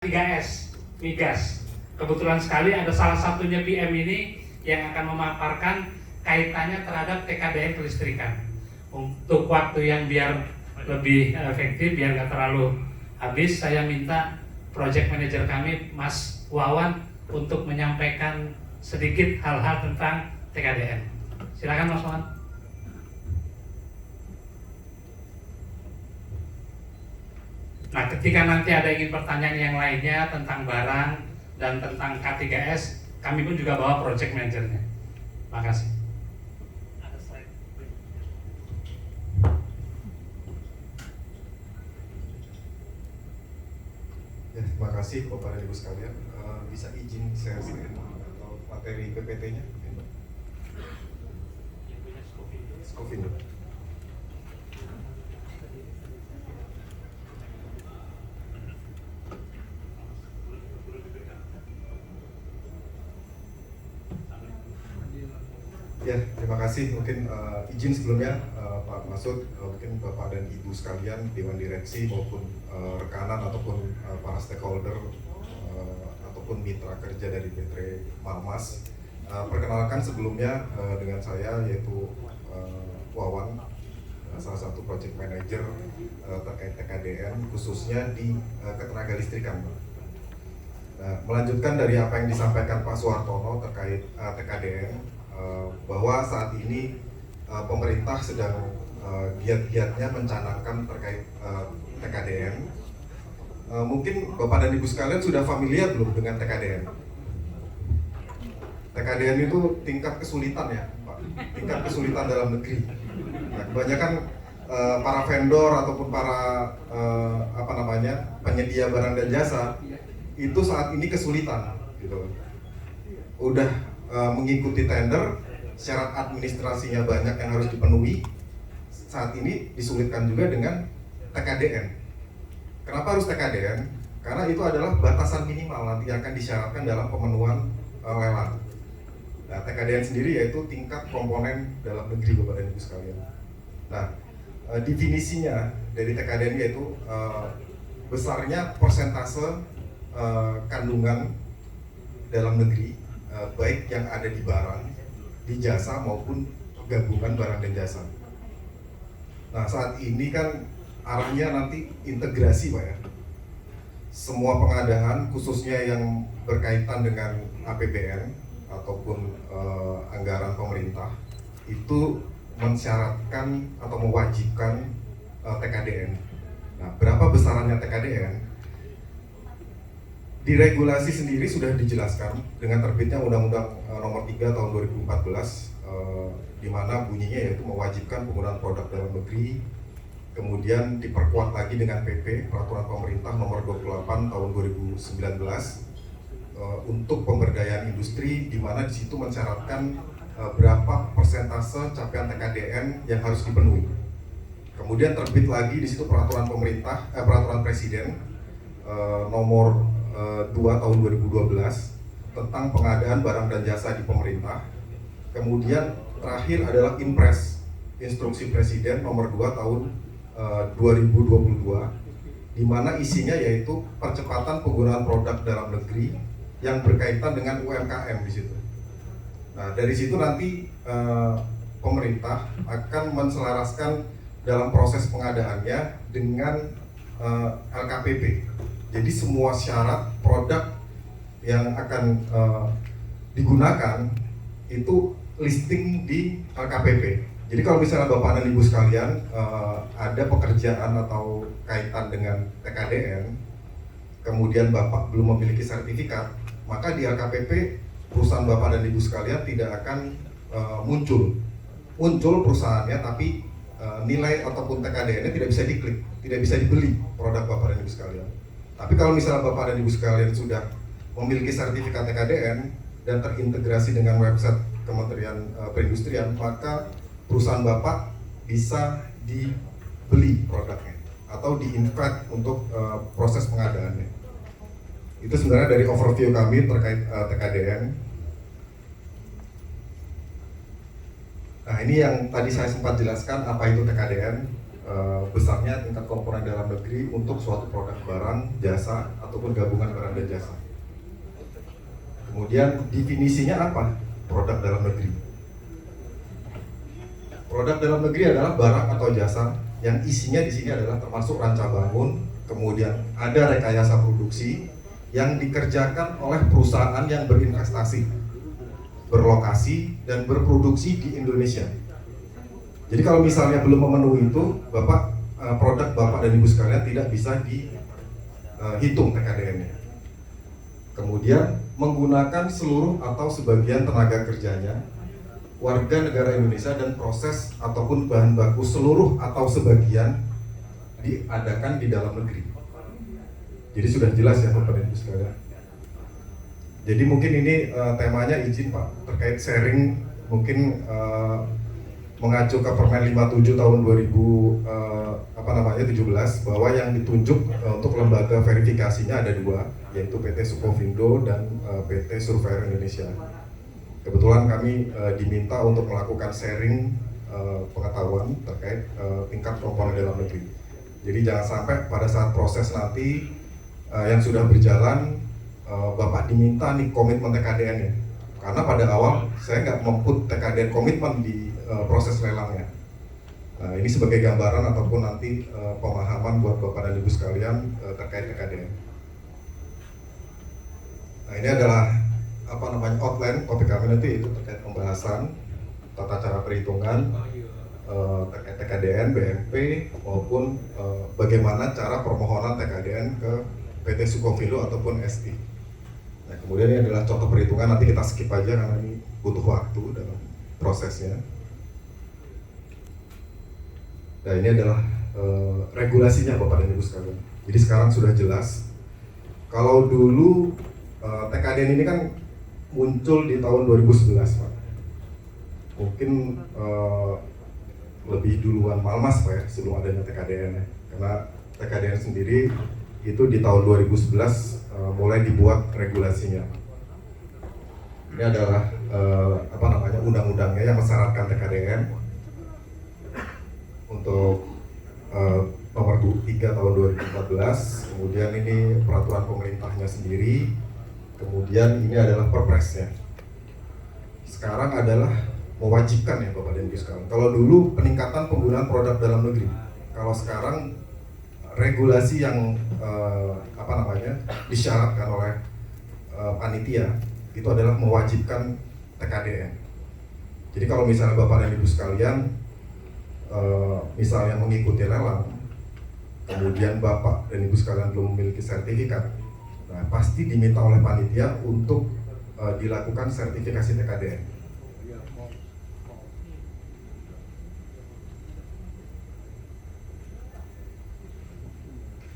3S, migas. Kebetulan sekali ada salah satunya PM ini yang akan memaparkan kaitannya terhadap TKDN kelistrikan. Untuk waktu yang biar lebih efektif, biar nggak terlalu habis, saya minta project manager kami, Mas Wawan, untuk menyampaikan sedikit hal-hal tentang TKDN. Silakan Mas Wawan. Nah, ketika nanti ada ingin pertanyaan yang lainnya tentang barang dan tentang K3S, kami pun juga bawa project manajernya. Terima kasih. Ada slide. Ya, terima kasih Bapak dan Ibu sekalian. Bisa izin share screen atau materi PPT-nya? Skofindo. Ya, terima kasih. Mungkin izin sebelumnya Pak Masud, mungkin Bapak dan Ibu sekalian, Dewan Direksi maupun rekanan ataupun para stakeholder ataupun mitra kerja dari PT Marmas. Perkenalkan sebelumnya dengan saya yaitu Wawan, salah satu project manager terkait TKDN khususnya di ketenaga listrikan. Nah, melanjutkan dari apa yang disampaikan Pak Suhartono terkait TKDN, bahwa saat ini pemerintah sedang giat-giatnya mencanangkan terkait TKDN. Mungkin Bapak dan Ibu sekalian sudah familiar belum dengan TKDN? TKDN itu tingkat kesulitan ya, Pak. Tingkat kesulitan dalam negeri. Nah, kebanyakan para vendor ataupun para penyedia barang dan jasa itu saat ini kesulitan, gitu. Udah mengikuti tender, syarat administrasinya banyak yang harus dipenuhi. Saat ini disulitkan juga dengan TKDN. Kenapa harus TKDN? Karena itu adalah batasan minimal nanti akan disyaratkan dalam pemenuhan lelang. Nah, TKDN sendiri yaitu tingkat komponen dalam negeri, Bapak dan Ibu sekalian. Nah, definisinya dari TKDN yaitu besarnya persentase kandungan dalam negeri, baik yang ada di barang, di jasa maupun gabungan barang dan jasa. Nah, saat ini kan arahnya nanti integrasi, Pak ya. Semua pengadaan khususnya yang berkaitan dengan APBN ataupun anggaran pemerintah itu mensyaratkan atau mewajibkan TKDN. Nah, berapa besarannya TKDN? Di regulasi sendiri sudah dijelaskan dengan terbitnya Undang-Undang Nomor 3 Tahun 2014, di mana bunyinya yaitu mewajibkan penggunaan produk dalam negeri, kemudian diperkuat lagi dengan PP Peraturan Pemerintah Nomor 28 Tahun 2019 untuk pemberdayaan industri, di mana di situ mensyaratkan berapa persentase capaian TKDN yang harus dipenuhi. Kemudian terbit lagi di situ peraturan Presiden nomor 2 tahun 2012 tentang pengadaan barang dan jasa di pemerintah. Kemudian terakhir adalah Impres, Instruksi Presiden nomor 2 tahun 2022, di mana isinya yaitu percepatan penggunaan produk dalam negeri yang berkaitan dengan UMKM di situ. Nah, dari situ nanti pemerintah akan menselaraskan dalam proses pengadaannya dengan LKPP. Jadi semua syarat produk yang akan digunakan itu listing di LKPP. Jadi kalau misalnya Bapak dan Ibu sekalian ada pekerjaan atau kaitan dengan TKDN, kemudian Bapak belum memiliki sertifikat, maka di LKPP perusahaan Bapak dan Ibu sekalian tidak akan muncul perusahaannya, tapi nilai ataupun TKDN-nya tidak bisa diklik, tidak bisa dibeli produk Bapak dan Ibu sekalian. Tapi kalau misalnya Bapak dan Ibu sekalian sudah memiliki sertifikat TKDN dan terintegrasi dengan website Kementerian Perindustrian, maka perusahaan Bapak bisa dibeli produknya atau di-invite untuk proses pengadaannya. Itu sebenarnya dari overview kami terkait TKDN. Nah, ini yang tadi saya sempat jelaskan apa itu TKDN. Besarnya tingkat komponen dalam negeri untuk suatu produk barang, jasa, ataupun gabungan barang dan jasa. Kemudian definisinya apa? Produk dalam negeri. Produk dalam negeri adalah barang atau jasa yang isinya di sini adalah termasuk ranca bangun, kemudian ada rekayasa produksi yang dikerjakan oleh perusahaan yang berinvestasi, berlokasi dan berproduksi di Indonesia. Jadi kalau misalnya belum memenuhi itu, produk Bapak dan Ibu sekalian tidak bisa dihitung TKDN-nya. Kemudian menggunakan seluruh atau sebagian tenaga kerjanya warga negara Indonesia dan proses ataupun bahan baku seluruh atau sebagian diadakan di dalam negeri. Jadi sudah jelas ya Bapak dan Ibu sekalian. Jadi mungkin ini temanya izin Pak terkait sharing, mungkin mengacu ke Permen 57 tahun 2017 bahwa yang ditunjuk untuk lembaga verifikasinya ada dua, yaitu PT Sukovindo dan PT Surveyor Indonesia. Kebetulan kami diminta untuk melakukan sharing pengetahuan terkait tingkat komponen dalam negeri. Jadi jangan sampai pada saat proses nanti yang sudah berjalan Bapak diminta nih komitmen TKDN-nya. Karena pada awal saya nggak memput TKDN komitmen di proses lelangnya. Nah, ini sebagai gambaran ataupun nanti pemahaman buat Bapak dan Ibu sekalian terkait TKDN. Nah, ini adalah outline topik kami nanti, itu terkait pembahasan tata cara perhitungan terkait TKDN, BMP maupun bagaimana cara permohonan TKDN ke PT Sukovindo ataupun ST. Nah, kemudian ini adalah contoh perhitungan, nanti kita skip aja karena ini butuh waktu dalam prosesnya. Nah, ini adalah regulasinya Bapak dan Ibu sekalian. Jadi sekarang sudah jelas. Kalau dulu TKDN ini kan muncul di tahun 2011 Pak. Mungkin lebih duluan Malmas Pak ya, sebelum adanya TKDN ya. Karena TKDN sendiri itu di tahun 2011 mulai dibuat regulasinya. Ini adalah undang-undangnya yang mensyaratkan TKDN untuk nomor 3 tahun 2014. Kemudian ini peraturan pemerintahnya sendiri. Kemudian ini adalah perpresnya. Sekarang adalah mewajibkan ya Bapak dan Ibu sekalian. Kalau dulu peningkatan penggunaan produk dalam negeri, kalau sekarang regulasi yang disyaratkan oleh panitia itu adalah mewajibkan TKDN. Jadi kalau misalnya Bapak dan Ibu sekalian misalnya mengikuti lelang, kemudian Bapak dan Ibu sekalian belum memiliki sertifikat, nah pasti diminta oleh panitia untuk dilakukan sertifikasi TKDN.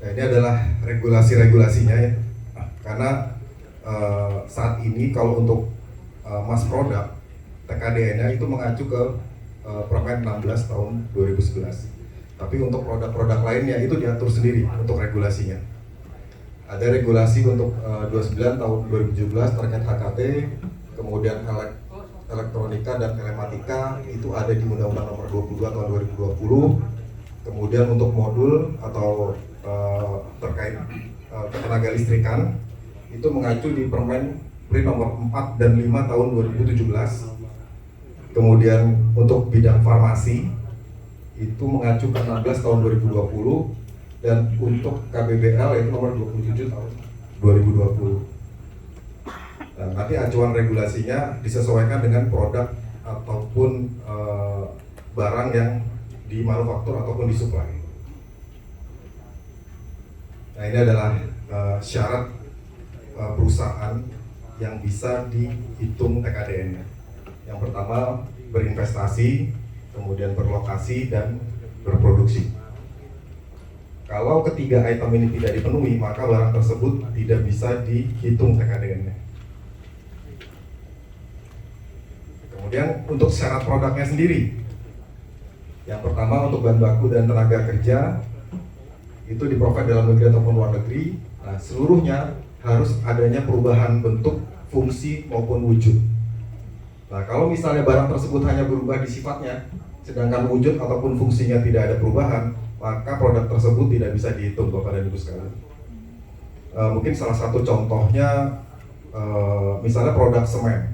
Nah, ini adalah regulasi-regulasinya ya. Karena saat ini kalau untuk mass product TKDN-nya itu mengacu ke Permen 16 tahun 2011. Tapi untuk produk-produk lainnya itu diatur sendiri untuk regulasinya. Ada regulasi untuk 29 tahun 2017 terkait HKT, kemudian elektronika dan telematika itu ada di Undang-Undang Nomor 22 tahun 2020. Kemudian untuk modul atau terkait ketenaga listrikan itu mengacu di Permen nomor 4 dan 5 tahun 2017. Kemudian untuk bidang farmasi itu mengacu ke 16 tahun 2020, dan untuk KBBL itu nomor 27 tahun 2020. Dan nanti acuan regulasinya disesuaikan dengan produk ataupun barang yang dimanufaktur ataupun disuplai. Nah, ini adalah syarat perusahaan yang bisa dihitung TKDN-nya. Yang pertama berinvestasi, kemudian berlokasi dan berproduksi. Kalau ketiga item ini tidak dipenuhi, maka barang tersebut tidak bisa dihitung TKDN-nya. Kemudian untuk syarat produknya sendiri, yang pertama untuk bahan baku dan tenaga kerja itu di-provide dalam negeri ataupun luar negeri. Nah, seluruhnya harus adanya perubahan bentuk, fungsi maupun wujud. Nah, kalau misalnya barang tersebut hanya berubah di sifatnya, sedangkan wujud ataupun fungsinya tidak ada perubahan, maka produk tersebut tidak bisa dihitung Bapak dan Ibu sekalian. mungkin salah satu contohnya misalnya produk semen.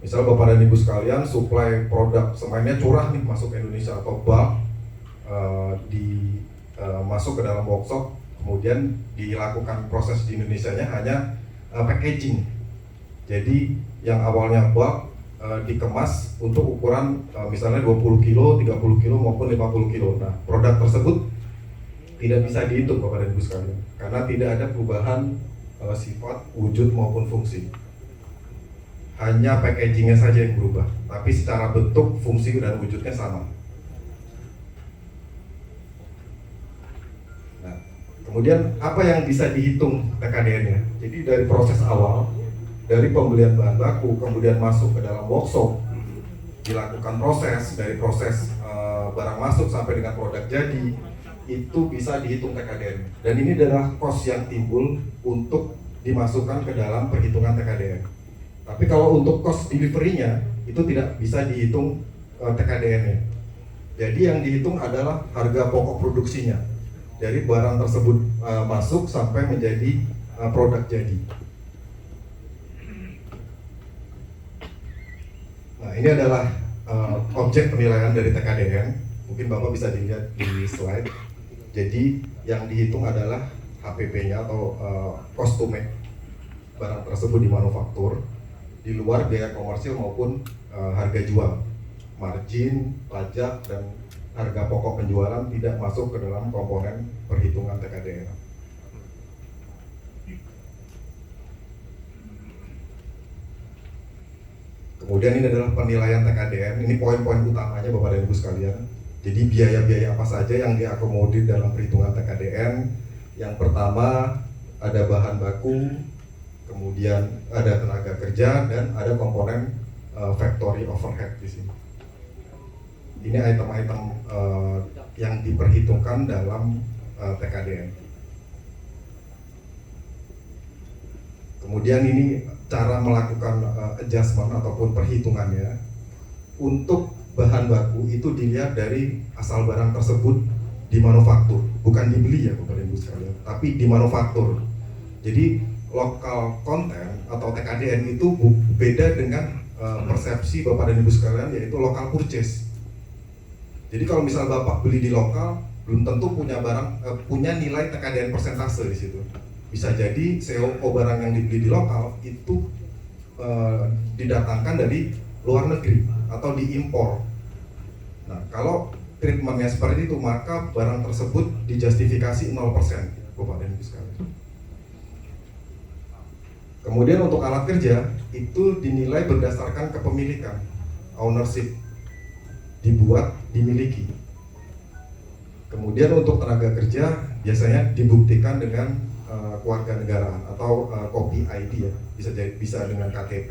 Misalnya Bapak dan Ibu sekalian suplai produk semennya curah nih masuk ke Indonesia atau bulk masuk ke dalam workshop, kemudian dilakukan proses di Indonesianya hanya packaging. Jadi yang awalnya bulk dikemas untuk ukuran misalnya 20 kilo, 30 kilo maupun 50 kilo. Nah, produk tersebut tidak bisa dihitung Bapak dan Ibu sekalian karena tidak ada perubahan sifat, wujud maupun fungsi. Hanya packagingnya saja yang berubah, tapi secara bentuk, fungsi dan wujudnya sama. Nah, kemudian apa yang bisa dihitung TKDN-nya? Jadi dari proses awal, dari pembelian bahan baku, kemudian masuk ke dalam workshop, dilakukan proses, dari proses barang masuk sampai dengan produk jadi, itu bisa dihitung TKDN. Dan ini adalah cost yang timbul untuk dimasukkan ke dalam perhitungan TKDN. Tapi kalau untuk cost delivery-nya, itu tidak bisa dihitung TKDN-nya. Jadi yang dihitung adalah harga pokok produksinya, dari barang tersebut masuk sampai menjadi produk jadi. Nah, ini adalah objek penilaian dari TKDN. Mungkin Bapak bisa dilihat di slide. Jadi yang dihitung adalah HPP-nya atau cost to make barang tersebut di manufaktur, di luar biaya komersil maupun harga jual. Margin, pajak, dan harga pokok penjualan tidak masuk ke dalam komponen perhitungan TKDN. Kemudian ini adalah penilaian TKDN, ini poin-poin utamanya Bapak dan Ibu sekalian. Jadi biaya-biaya apa saja yang diakomodir dalam perhitungan TKDN. Yang pertama ada bahan baku, kemudian ada tenaga kerja, dan ada komponen factory overhead di sini. Ini item-item yang diperhitungkan dalam TKDN. Kemudian ini cara melakukan adjustment ataupun perhitungannya. Untuk bahan baku itu dilihat dari asal barang tersebut di manufaktur, bukan dibeli ya Bapak dan Ibu sekalian, tapi di manufaktur. Jadi lokal content atau TKDN itu beda dengan persepsi Bapak dan Ibu sekalian, yaitu lokal purchase. Jadi kalau misal Bapak beli di lokal, belum tentu punya barang punya nilai TKDN persentase di situ. Bisa jadi CO barang yang dibeli di lokal itu didatangkan dari luar negeri atau diimpor. Nah, kalau treatmentnya seperti itu, maka barang tersebut dijustifikasi 0%, Bapak dan Ibu sekalian. Kemudian untuk alat kerja itu dinilai berdasarkan kepemilikan, ownership, dibuat, dimiliki. Kemudian untuk tenaga kerja biasanya dibuktikan dengan kewarganegaraan atau kopi ID ya, bisa dengan KTP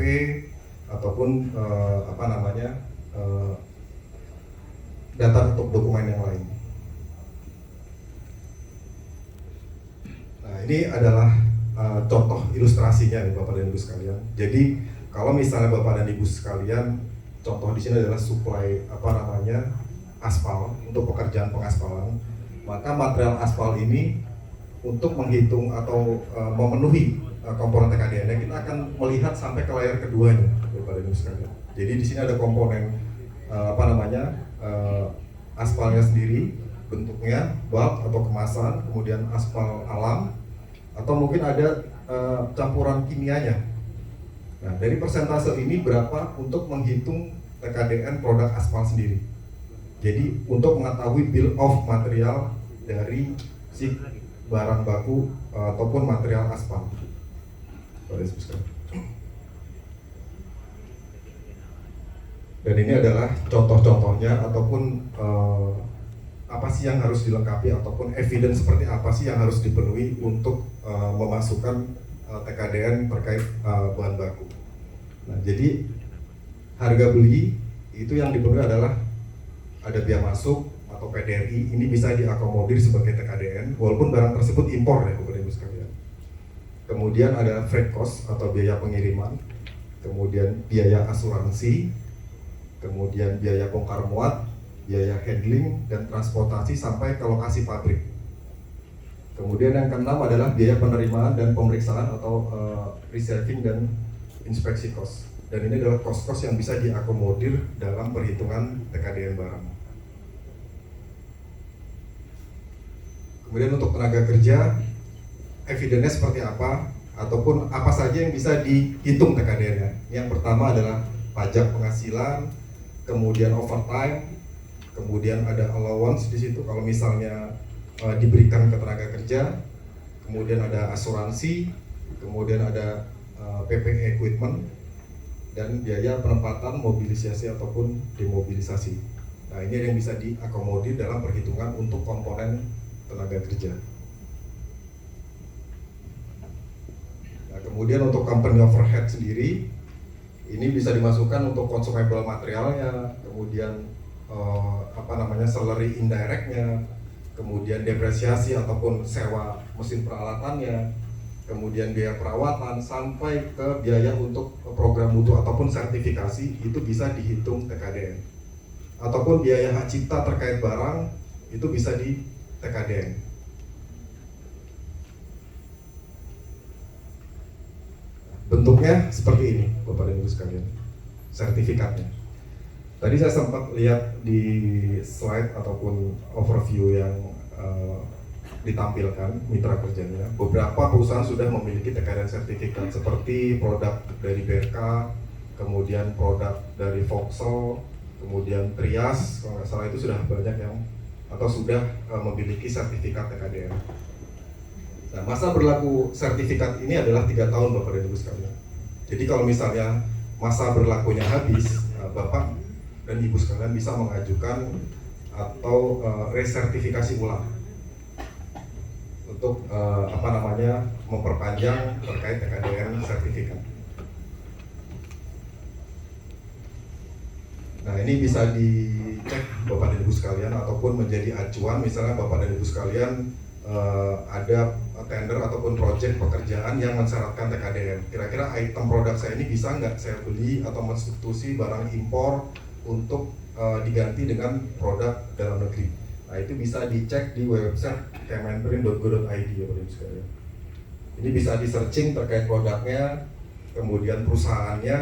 ataupun data untuk dokumen yang lain. Nah, ini adalah contoh ilustrasinya nih Bapak dan Ibu sekalian. Jadi kalau misalnya Bapak dan Ibu sekalian, contoh di sini adalah supply aspal untuk pekerjaan pengaspalan, maka material aspal ini untuk menghitung atau memenuhi komponen TKDN, kita akan melihat sampai ke layar keduanya, Bapak dan Ibu sekalian. Jadi di sini ada komponen aspalnya sendiri, bentuknya bulk atau kemasan, kemudian aspal alam, atau mungkin ada campuran kimianya. Nah, dari persentase ini berapa untuk menghitung TKDN produk aspal sendiri. Jadi untuk mengetahui bill of material dari si barang baku ataupun material aspal. Dan ini adalah contoh-contohnya ataupun apa sih yang harus dilengkapi ataupun evidence seperti apa sih yang harus dipenuhi untuk memasukkan TKDN terkait bahan baku. Nah, jadi harga beli itu yang dipenuhi adalah ada biaya masuk atau PDRI, ini bisa diakomodir sebagai TKDN walaupun barang tersebut impor ya Bapak Ibu sekalian. Kemudian ada freight cost atau biaya pengiriman, kemudian biaya asuransi, kemudian biaya bongkar muat, biaya handling dan transportasi sampai ke lokasi pabrik. Kemudian yang keenam adalah biaya penerimaan dan pemeriksaan atau receiving dan inspeksi cost. Dan ini adalah cost-cost yang bisa diakomodir dalam perhitungan TKDN barang. Kemudian untuk tenaga kerja, evidennya seperti apa, ataupun apa saja yang bisa dihitung TKDN-nya. Yang pertama adalah pajak penghasilan, kemudian overtime, kemudian ada allowance di situ kalau misalnya diberikan ke tenaga kerja, kemudian ada asuransi, kemudian ada PPE equipment, dan biaya penempatan, mobilisasi ataupun demobilisasi. Nah, ini yang bisa diakomodir dalam perhitungan untuk komponen tenaga kerja. Nah, kemudian untuk company overhead sendiri, ini bisa dimasukkan untuk consumable materialnya, kemudian salary indirectnya, kemudian depresiasi ataupun sewa mesin peralatannya, kemudian biaya perawatan sampai ke biaya untuk program mutu ataupun sertifikasi itu bisa dihitung TKDN. Ataupun biaya hak cipta terkait barang itu bisa di TKDN. Bentuknya seperti ini, Bapak dan Ibu sekalian, sertifikatnya. Tadi saya sempat lihat di slide ataupun overview yang ditampilkan mitra kerjanya. Beberapa perusahaan sudah memiliki TKDN sertifikat seperti produk dari BRK, kemudian produk dari Vauxhall, kemudian Trias, kalau nggak salah itu sudah banyak yang atau sudah memiliki sertifikat TKDN. Nah, masa berlaku sertifikat ini adalah 3 tahun Bapak dan Ibu sekalian. Jadi kalau misalnya masa berlakunya habis, Bapak dan Ibu sekalian bisa mengajukan atau resertifikasi ulang untuk memperpanjang terkait TKDN sertifikat. Nah, ini bisa dicek Bapak dan Ibu sekalian ataupun menjadi acuan. Misalnya Bapak dan Ibu sekalian ada tender ataupun proyek pekerjaan yang mensyaratkan TKDN. Kira-kira item produk saya ini bisa nggak saya beli atau mensubstitusi barang impor untuk diganti dengan produk dalam negeri. Nah, itu bisa dicek di website kemenperin.go.id ya Bapak Ibu sekalian. Ini bisa di searching terkait produknya, kemudian perusahaannya,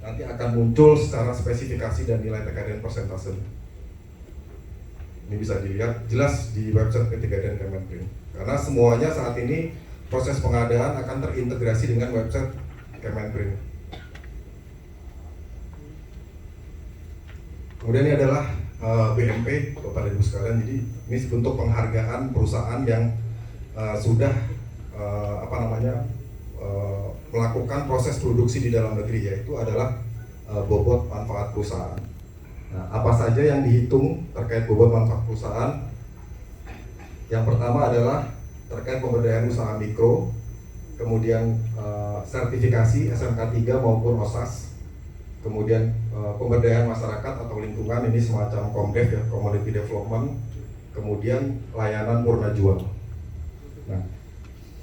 nanti akan muncul secara spesifikasi dan nilai TKDN persentase. Ini bisa dilihat jelas di website TKDN Kemenperin. Karena semuanya saat ini proses pengadaan akan terintegrasi dengan website Kemenperin. Kemudian ini adalah BMP Bapak dan Ibu sekalian. Jadi ini bentuk penghargaan perusahaan yang sudah melakukan proses produksi di dalam negeri, yaitu adalah bobot manfaat perusahaan. Nah, apa saja yang dihitung terkait bobot manfaat perusahaan? Yang pertama adalah terkait pemberdayaan usaha mikro, kemudian sertifikasi SMK 3 maupun OSAS, kemudian pemberdayaan masyarakat atau lingkungan, ini semacam Komdev ya, Commodity Development, kemudian layanan murna jual. Nah,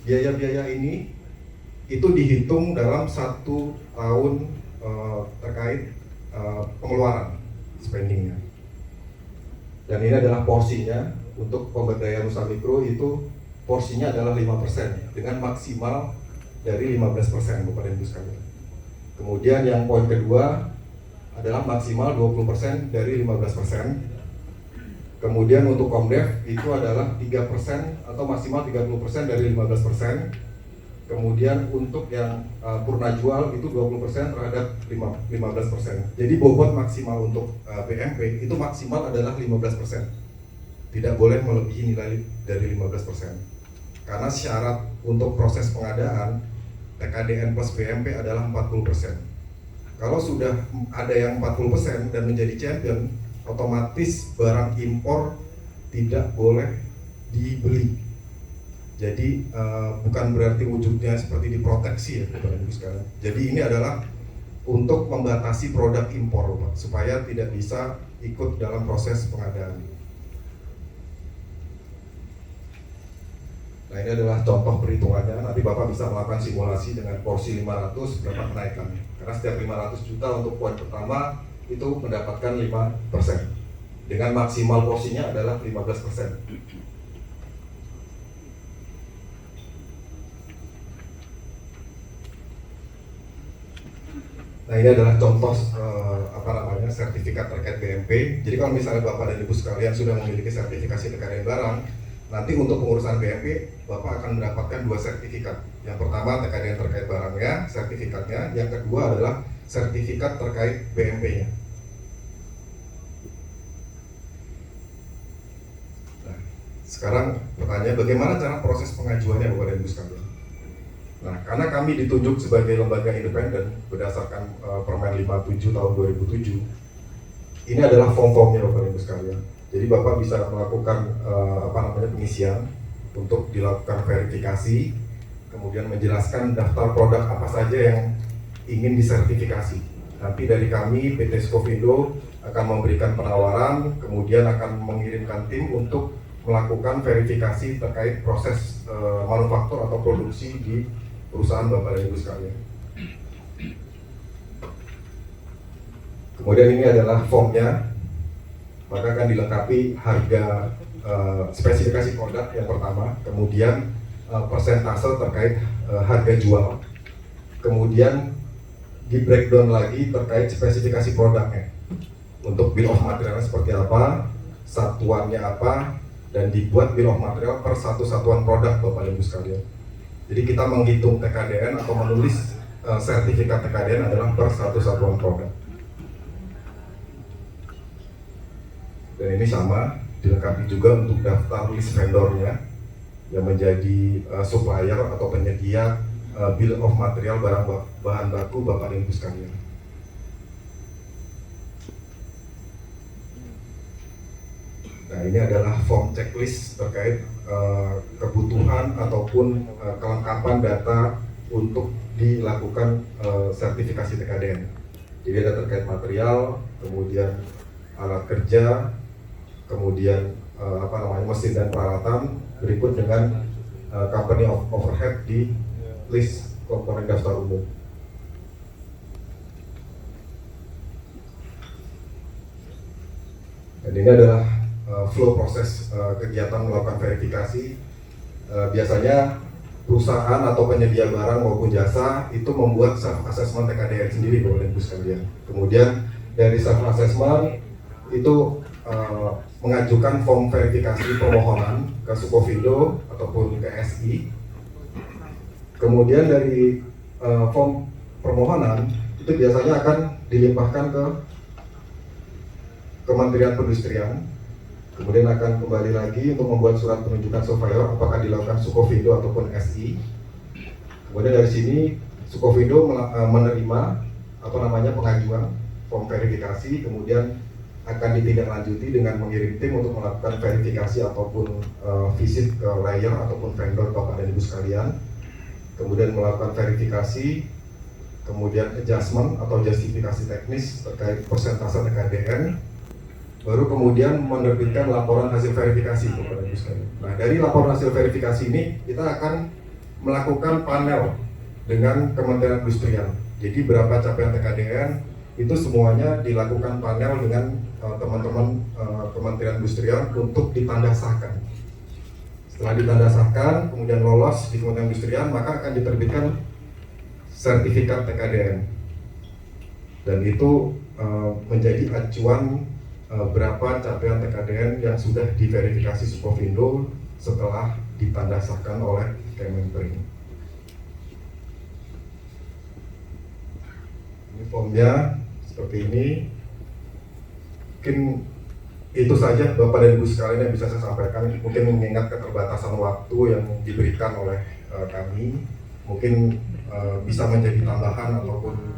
biaya-biaya ini itu dihitung dalam 1 tahun terkait pengeluaran spendingnya. Dan ini adalah porsinya. Untuk pemberdayaan usaha mikro itu porsinya adalah 5% dengan maksimal dari 15% Bapak dan Ibu sekalian. Kemudian yang poin kedua adalah maksimal 20% dari 15%. Kemudian untuk Komdev itu adalah 3% atau maksimal 30% dari 15%. Kemudian untuk yang purna jual itu 20% terhadap 15%. Jadi bobot maksimal untuk BMP itu maksimal adalah 15%. Tidak boleh melebihi nilai dari 15%. Karena syarat untuk proses pengadaan TKDN plus BMP adalah 40%. Kalau sudah ada yang 40% dan menjadi champion, otomatis barang impor tidak boleh dibeli. Jadi bukan berarti wujudnya seperti diproteksi ya Bapak Ibu sekalian. Jadi ini adalah untuk membatasi produk impor Bapak, supaya tidak bisa ikut dalam proses pengadaan. Nah, ini adalah contoh perhitungannya. Nanti Bapak bisa melakukan simulasi dengan porsi 500 berapa kenaikannya. Karena setiap 500 juta untuk poin pertama itu mendapatkan 5%. Dengan maksimal porsinya adalah 15%. Nah ini adalah contoh sertifikat terkait BMP. Jadi kalau misalnya Bapak dan Ibu sekalian sudah memiliki sertifikasi tkdn barang, nanti untuk pengurusan BMP Bapak akan mendapatkan 2 sertifikat. Yang pertama tkdn terkait barangnya, sertifikatnya. Yang kedua adalah sertifikat terkait BMP-nya. Nah, sekarang pertanyaan, bagaimana cara proses pengajuannya Bapak dan Ibu sekalian? Nah, karena kami ditunjuk sebagai lembaga independen berdasarkan Permen 57 tahun 2007, ini adalah form-formnya Bapak Ibu sekalian. Jadi Bapak bisa melakukan pengisian untuk dilakukan verifikasi, kemudian menjelaskan daftar produk apa saja yang ingin disertifikasi. Nanti dari kami PT Skovindo akan memberikan penawaran, kemudian akan mengirimkan tim untuk melakukan verifikasi terkait proses manufaktur atau produksi di perusahaan Bapak dan Ibu sekalian. Kemudian ini adalah formnya, maka akan dilengkapi harga spesifikasi produk yang pertama, kemudian persentase terkait harga jual, kemudian di breakdown lagi terkait spesifikasi produknya, untuk bill of materialnya seperti apa, satuannya apa, dan dibuat bill of material per satu satuan produk Bapak dan Ibu sekalian. Jadi kita menghitung tkdn atau menulis sertifikat tkdn adalah per satu satuan produk. Dan ini sama, dilengkapi juga untuk daftar list vendornya yang menjadi supplier atau penyedia bill of material bahan baku Bapak dan Ibu sekalian. Nah ini adalah form checklist terkait kebutuhan ataupun kelengkapan data untuk dilakukan sertifikasi tkdn. Jadi ada terkait material, kemudian alat kerja, kemudian mesin dan peralatan, berikut dengan company overhead di list komponen daftar umum. Dan ini adalah flow proses kegiatan melakukan verifikasi. Biasanya perusahaan atau penyedia barang maupun jasa itu membuat self assessment tkdn sendiri Bapak dan Ibu sekalian. Kemudian dari self assessment itu mengajukan form verifikasi permohonan ke Skovindo ataupun ke SI. Kemudian dari form permohonan itu biasanya akan dilimpahkan ke Kementerian Perindustrian. Kemudian akan kembali lagi untuk membuat surat penunjukan surveyor apakah dilakukan Skovindo ataupun SI. Kemudian dari sini Skovindo menerima pengajuan form verifikasi, kemudian akan ditindaklanjuti dengan mengirim tim untuk melakukan verifikasi ataupun visit ke layer ataupun vendor Bapak dan Ibu sekalian. Kemudian melakukan verifikasi, kemudian adjustment atau justifikasi teknis terkait persentase tkdn. Baru kemudian menerbitkan laporan hasil verifikasi kepada Ibu sekalian. Nah dari laporan hasil verifikasi ini kita akan melakukan panel dengan Kementerian Perindustrian. Jadi berapa capaian tkdn itu semuanya dilakukan panel dengan teman-teman Kementerian Perindustrian untuk ditanda sahkan. Setelah ditanda sahkan, kemudian lolos di Kementerian Perindustrian, maka akan diterbitkan sertifikat tkdn. Dan itu menjadi acuan berapa capaian tkdn yang sudah diverifikasi Skovindo setelah ditanda sahkan oleh Kemenprin. Ini formnya seperti ini. Mungkin itu saja Bapak dan Ibu sekalian yang bisa saya sampaikan. Mungkin mengingat keterbatasan waktu yang diberikan oleh kami, mungkin bisa menjadi tambahan ataupun